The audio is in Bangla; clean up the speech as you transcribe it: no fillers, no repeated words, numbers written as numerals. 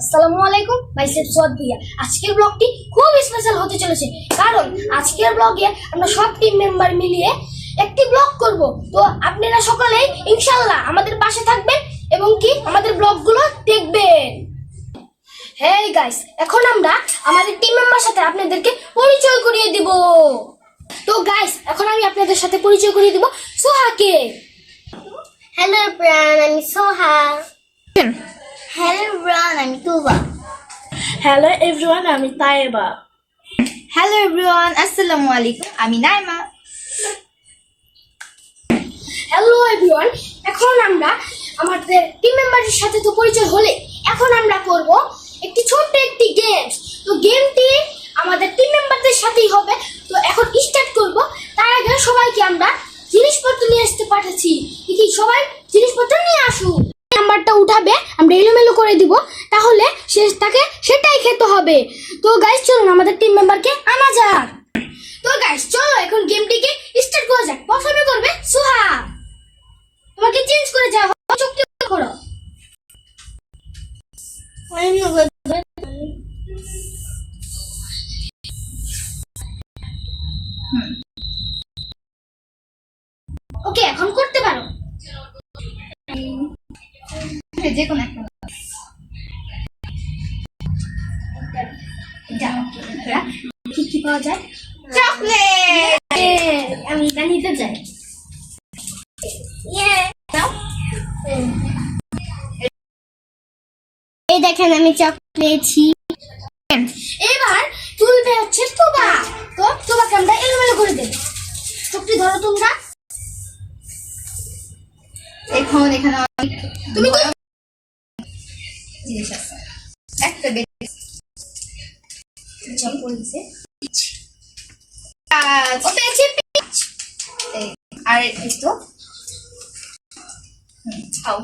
আসসালামু আলাইকুম মাইসেলফ সোয়াদ ভাইয়া। আজকের ব্লগটি খুব স্পেশাল হতে চলেছে, কারণ আজকের ব্লগে আমরা সব টিম মেম্বার মিলিয়ে একটি ব্লগ করব। তো আপনারা সকলেই ইনশাআল্লাহ আমাদের পাশে থাকবেন এবং কি আমাদের ব্লগগুলো দেখবেন। হেই গাইস, এখন আমরা আমাদের টিম মেম্বার সাথে আপনাদেরকে পরিচয় করিয়ে দিব। তো গাইস, এখন আমি আপনাদের সাথে পরিচয় করিয়ে দিব সোহাকে। হ্যালো এভরিওয়ান, আমি সোহা। হ্যালো এভরিওয়ান, আমি তুবা। হ্যালো এভরিওয়ান, আমি তায়েবা। হ্যালো এভরিওয়ান, আসসালামু আলাইকুম, আমি নাইমা। হ্যালো এভরিওয়ান, এখন আমরা আমাদের টিম মেম্বারের সাথে তো পরিচয় হলে এখন আমরা করব একটি ছোট্ট একটি গেম। তো গেমটি আমাদের টিম মেম্বারদের সাথেই হবে। তো এখন স্টার্ট করব। তার আগে সবাইকে আমরা জিনিসপত্র নিয়ে আসতে পাঠাচ্ছি, দেখি সবাই জিনিসপত্র নিয়ে আসুন। নাম্বারটা উঠাবে, আমরা এলোমেলো করে দিব, তাহলে তাকে সেটাই খেতে হবে। তো গাইস চলুন আমাদের টিম মেম্বারকে আনা যাক। তো গাইস চলো এখন গেমটিকে স্টার্ট করা যাক। প্রথমে করবে সুহা। তোমাকে চেঞ্জ করে যাও, চুক্তি করো। ওকে, এখন করতে পারো। যে কোনো একটা কি কি পাওয়া যায়? চকলেট। আমি এটা নিতে চাই। এই দেখেন আমি চকলেট পেয়েছি। এবার তুলবে হচ্ছে তোবা। তো তোবাকে আমরা এলোমেলো করে দেব। চুক্তি ধরো তোমরা। এখন এখানে অনেক তুমি কি জিনিস আছে। একটা জব বলছে? ও পেয়েছি পিচ। আর এই তো খাও।